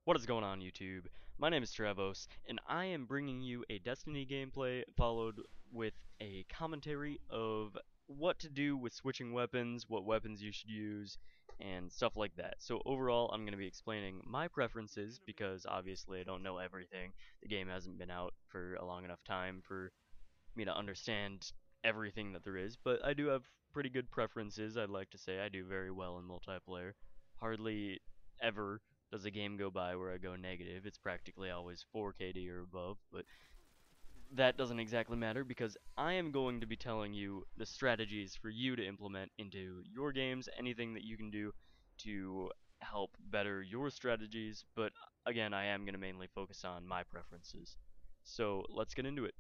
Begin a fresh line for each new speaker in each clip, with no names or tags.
What is going on, YouTube? My name is Travos, and I am bringing you a Destiny gameplay followed with a commentary of what to do with switching weapons, what weapons you should use, and stuff like that. So overall, I'm going to be explaining my preferences because obviously I don't know everything. The game hasn't been out for a long enough time for me to understand everything that there is, but I do have pretty good preferences. I'd like to say I do very well in multiplayer. Hardly ever does a game go by where I go negative. It's practically always 4KD or above, but that doesn't exactly matter because I am going to be telling you the strategies for you to implement into your games, anything that you can do to help better your strategies, but again, I am going to mainly focus on my preferences. So let's get into it.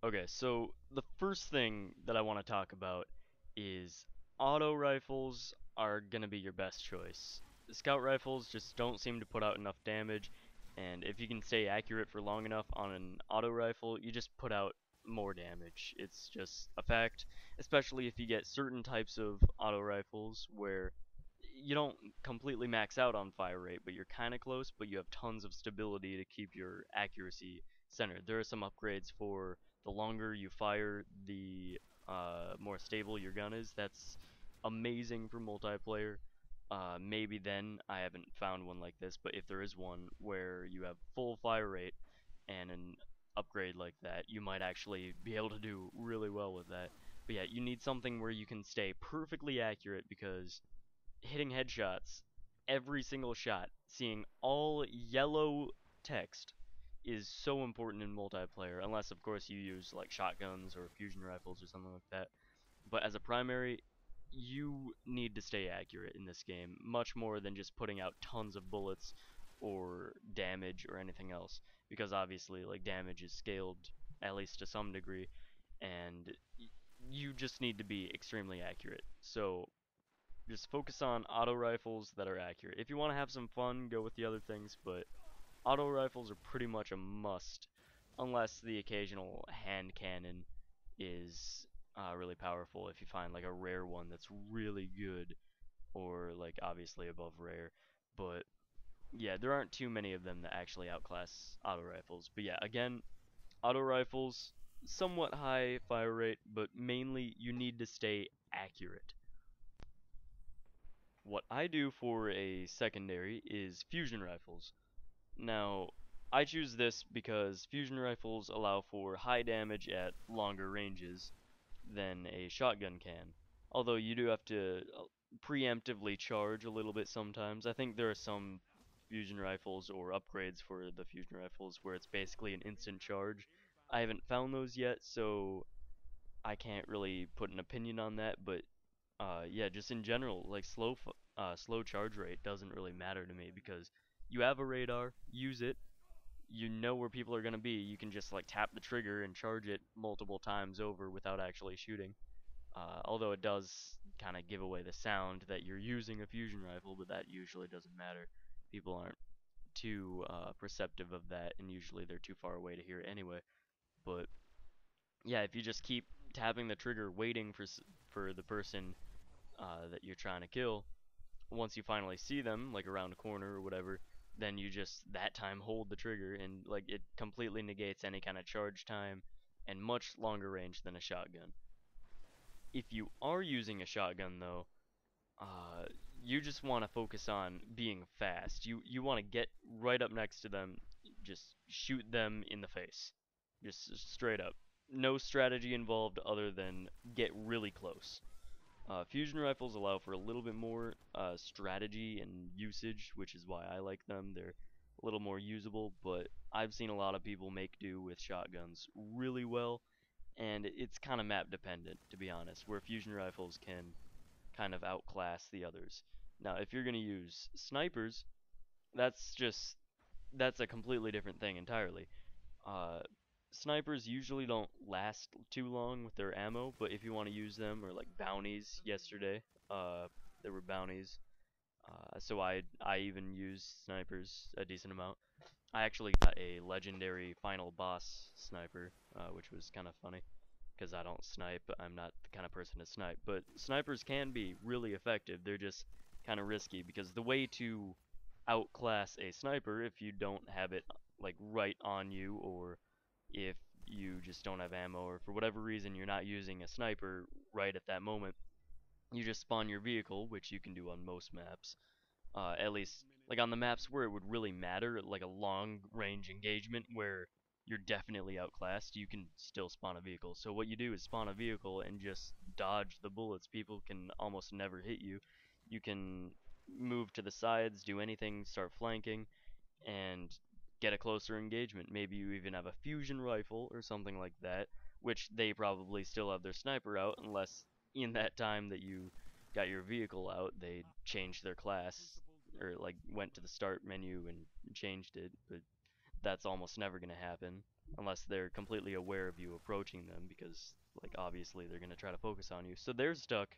Okay, so the first thing that I want to talk about is auto rifles are going to be your best choice. Scout rifles just don't seem to put out enough damage, and if you can stay accurate for long enough on an auto rifle, you just put out more damage. It's just a fact, especially if you get certain types of auto rifles where you don't completely max out on fire rate, but you're kind of close, but you have tons of stability to keep your accuracy centered. There are some upgrades for the longer you fire, the more stable your gun is. That's amazing for multiplayer. Maybe then, I haven't found one like this, but if there is one where you have full fire rate and an upgrade like that, you might actually be able to do really well with that. But yeah, you need something where you can stay perfectly accurate because hitting headshots, every single shot, seeing all yellow text is so important in multiplayer, unless of course you use like shotguns or fusion rifles or something like that. But as a primary, you need to stay accurate in this game, much more than just putting out tons of bullets or damage or anything else, because obviously like damage is scaled at least to some degree, and you just need to be extremely accurate. So just focus on auto rifles that are accurate. If you want to have some fun, go with the other things, but auto rifles are pretty much a must, unless the occasional hand cannon is really powerful. If you find like a rare one that's really good, or like obviously above rare, but yeah, there aren't too many of them that actually outclass auto rifles. But yeah, again, auto rifles somewhat high fire rate, but mainly you need to stay accurate. What I do for a secondary is fusion rifles. Now, I choose this because fusion rifles allow for high damage at longer ranges than a shotgun can. Although you do have to preemptively charge a little bit sometimes. I think there are some fusion rifles or upgrades for the fusion rifles where it's basically an instant charge. I haven't found those yet, so I can't really put an opinion on that, but yeah, just in general, like slow charge rate doesn't really matter to me because you have a radar, use it, you know where people are gonna be, you can just like tap the trigger and charge it multiple times over without actually shooting. Although it does kind of give away the sound that you're using a fusion rifle, but that usually doesn't matter. People aren't too perceptive of that, and usually they're too far away to hear it anyway. But yeah, if you just keep tapping the trigger, waiting for the person that you're trying to kill, once you finally see them, like around a corner or whatever, then you just that time hold the trigger, and like it completely negates any kind of charge time and much longer range than a shotgun. If you are using a shotgun though, uh, you just want to focus on being fast. You want to get right up next to them, just shoot them in the face, just straight up. No strategy involved other than get really close. Fusion rifles allow for a little bit more strategy and usage, which is why I like them. They're a little more usable, but I've seen a lot of people make do with shotguns really well, and it's kind of map dependent, to be honest, where fusion rifles can kind of outclass the others. Now, if you're going to use snipers, that's just that's a completely different thing entirely. Uh, Snipers usually don't last too long with their ammo, but if you want to use them, or like bounties yesterday, there were bounties, so I even used snipers a decent amount. I actually got a legendary final boss sniper, which was kind of funny, because I don't snipe, I'm not the kind of person to snipe, but snipers can be really effective, they're just kind of risky, because the way to outclass a sniper if you don't have it like right on you, or if you just don't have ammo, or for whatever reason you're not using a sniper right at that moment. You just spawn your vehicle, which you can do on most maps. At least like on the maps where it would really matter, like a long range engagement where you're definitely outclassed, you can still spawn a vehicle. So what you do is spawn a vehicle and just dodge the bullets. People can almost never hit you. You can move to the sides, do anything, start flanking, and get a closer engagement. Maybe you even have a fusion rifle or something like that, which they probably still have their sniper out, unless in that time that you got your vehicle out, they changed their class or like went to the start menu and changed it. But that's almost never going to happen unless they're completely aware of you approaching them, because like obviously they're going to try to focus on you. So they're stuck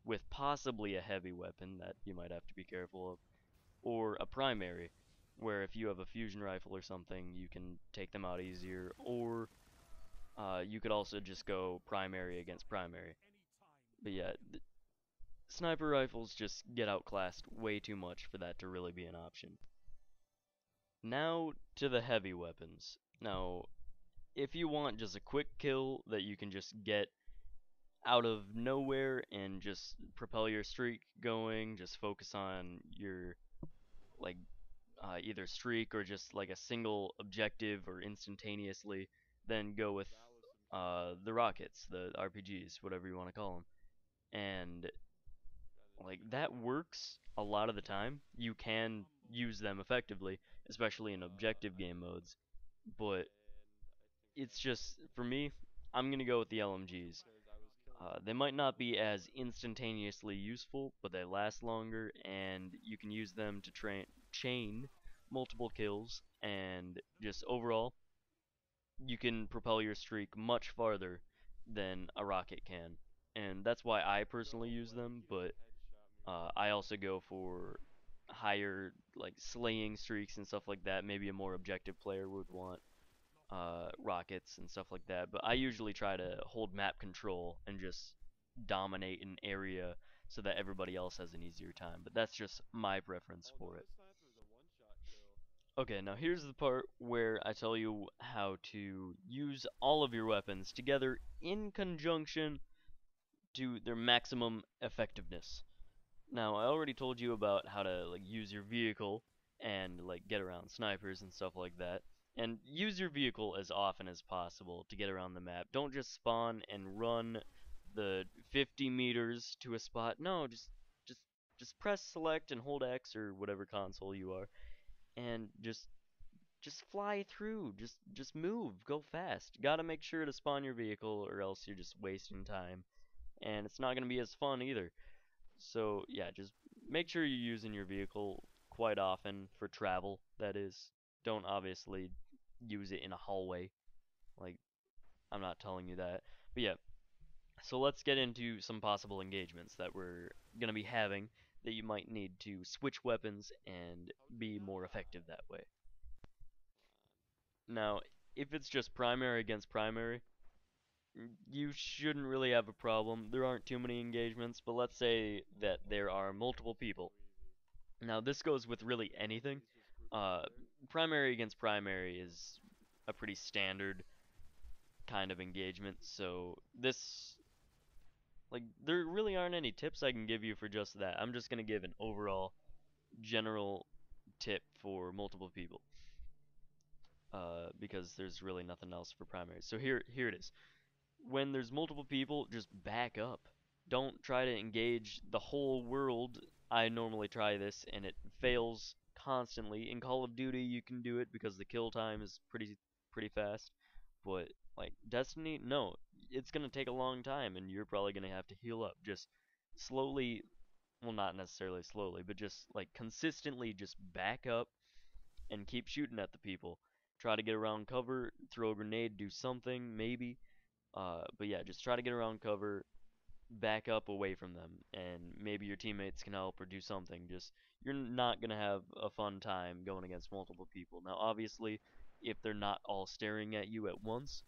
with possibly a heavy weapon that you might have to be careful of, or a primary, where if you have a fusion rifle or something, you can take them out easier, or you could also just go primary against primary. But yeah, sniper rifles just get outclassed way too much for that to really be an option. Now to the heavy weapons. Now, if you want just a quick kill that you can just get out of nowhere and just propel your streak going, just focus on your like either streak or just like a single objective or instantaneously, then go with the rockets, the RPGs, whatever you want to call them. And like that works a lot of the time. You can use them effectively, especially in objective game modes. But it's just for me, I'm gonna go with the LMGs. They might not be as instantaneously useful, but they last longer, and you can use them to chain multiple kills, and just overall, you can propel your streak much farther than a rocket can. And that's why I personally use them, but I also go for higher, like, slaying streaks and stuff like that. Maybe a more objective player would want rockets and stuff like that. But I usually try to hold map control and just dominate an area so that everybody else has an easier time. But that's just my preference for it. Okay, now here's the part where I tell you how to use all of your weapons together in conjunction to their maximum effectiveness. Now, I already told you about how to like use your vehicle and like get around snipers and stuff like that. And use your vehicle as often as possible to get around the map. Don't just spawn and run the 50 meters to a spot. No, just just press select and hold X or whatever console you are, and just fly through. Just move, go fast. Got to make sure to spawn your vehicle or else you're just wasting time, and it's not going to be as fun either. So, yeah, just make sure you're using your vehicle quite often for travel, that is. Don't obviously use it in a hallway. Like, I'm not telling you that. But yeah, so let's get into some possible engagements that we're going to be having that you might need to switch weapons and be more effective that way. Now, if it's just primary against primary, you shouldn't really have a problem. There aren't too many engagements, but let's say that there are multiple people. Now, this goes with really anything. Uh, Primary against primary is a pretty standard kind of engagement, so this, like, there really aren't any tips I can give you for just that. I'm just going to give an overall general tip for multiple people, because there's really nothing else for primary. So here it is. When there's multiple people, just back up. Don't try to engage the whole world. I normally try this and it fails constantly. In Call of Duty, you can do it because the kill time is pretty fast. But like Destiny, no, it's gonna take a long time, and you're probably gonna have to heal up. Just slowly, well, not necessarily slowly, but just like consistently, just back up and keep shooting at the people. Try to get around cover, throw a grenade, do something, maybe. But yeah, just try to get around cover, back up away from them, and maybe your teammates can help or do something. Just you're not gonna have a fun time going against multiple people. Now, obviously, if they're not all staring at you at once,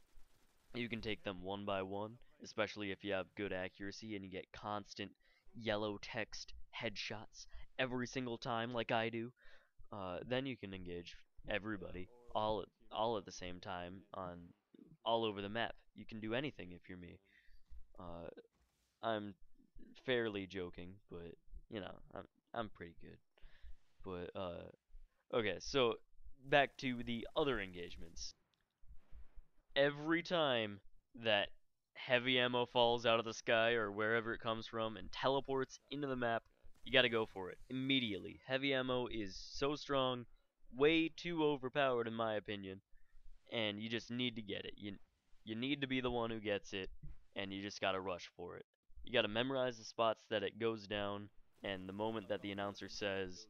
you can take them one by one, especially if you have good accuracy and you get constant yellow text headshots every single time, like I do. Then you can engage everybody all at the same time on all over the map. You can do anything if you're me. Uh, I'm fairly joking, but I'm pretty good. But okay, so back to the other engagements. Every time that heavy ammo falls out of the sky or wherever it comes from and teleports into the map, you gotta go for it immediately. Heavy ammo is so strong, way too overpowered in my opinion, and you just need to get it. You need to be the one who gets it, and you just gotta rush for it. You gotta memorize the spots that it goes down, and the moment that the announcer says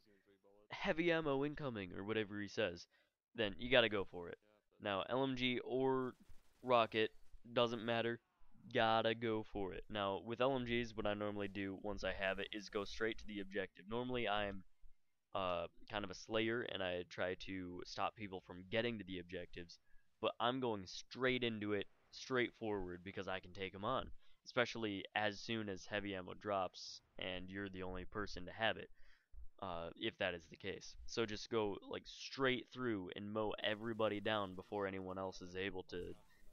heavy ammo incoming or whatever he says, then you gotta go for it. Now, LMG or rocket doesn't matter. Gotta go for it. Now, with LMGs, what I normally do once I have it is go straight to the objective. Normally, I'm kind of a slayer and I try to stop people from getting to the objectives, but I'm going straight into it, straight forward because I can take them on, especially as soon as heavy ammo drops and you're the only person to have it, if that is the case. So just go like straight through and mow everybody down before anyone else is able to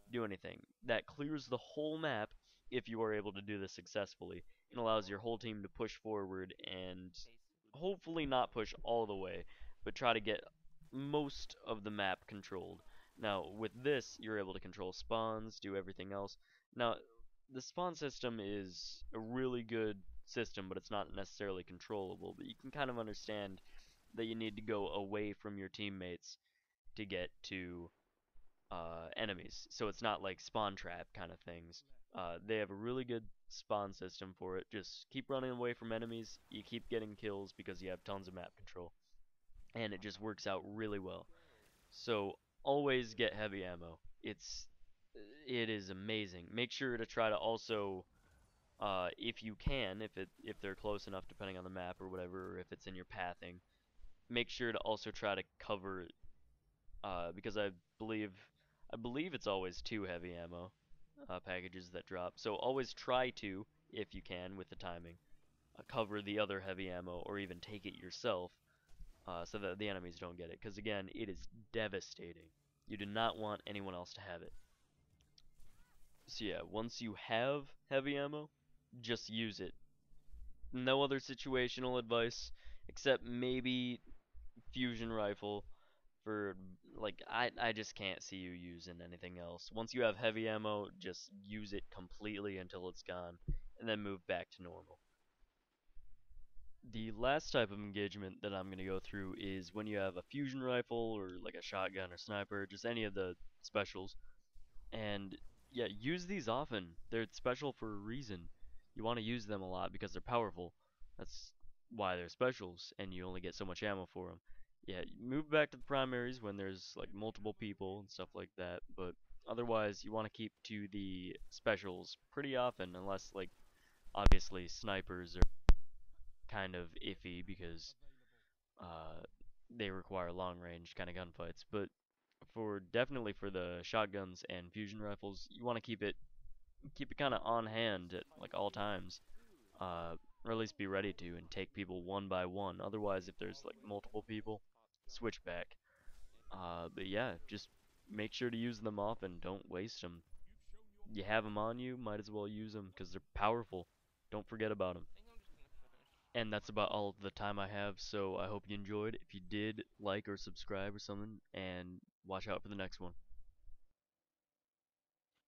do anything. That clears the whole map if you are able to do this successfully, and allows your whole team to push forward and hopefully not push all the way, but try to get most of the map controlled. Now, with this, you're able to control spawns, do everything else. Now, the spawn system is a really good system, but it's not necessarily controllable. But you can kind of understand that you need to go away from your teammates to get to enemies. So it's not like spawn trap kind of things. They have a really good spawn system for it. Just keep running away from enemies. You keep getting kills because you have tons of map control. And it just works out really well. So always get heavy ammo. It is amazing. Make sure to try to also if you can, if they're close enough, depending on the map or whatever, or if it's in your pathing, make sure to also try to cover because I believe it's always two heavy ammo packages that drop. So always try to, if you can, with the timing, cover the other heavy ammo or even take it yourself, so that the enemies don't get it. Because again, it is devastating. You do not want anyone else to have it. So yeah, once you have heavy ammo, just use it. No other situational advice except maybe fusion rifle for like I just can't see you using anything else. Once you have heavy ammo, just use it completely until it's gone and then move back to normal. The last type of engagement that I'm going to go through is when you have a fusion rifle or like a shotgun or sniper, just any of the specials. And yeah, use these often. They're special for a reason. You want to use them a lot because they're powerful. That's why they're specials, and you only get so much ammo for them. Yeah, move back to the primaries when there's like multiple people and stuff like that, but otherwise you want to keep to the specials pretty often, unless like obviously snipers are kind of iffy because uh, they require long range kind of gunfights. But for definitely for the shotguns and fusion rifles, you want to keep it kind of on hand at like all times, uh, or at least be ready to and take people one by one. Otherwise, if there's like multiple people, switch back. But yeah, just make sure to use them often. Don't waste them. You have them on you, might as well use them because they're powerful. Don't forget about them. And that's about all of the time I have, so I hope you enjoyed. If you did, like or subscribe or something, and watch out for the next one.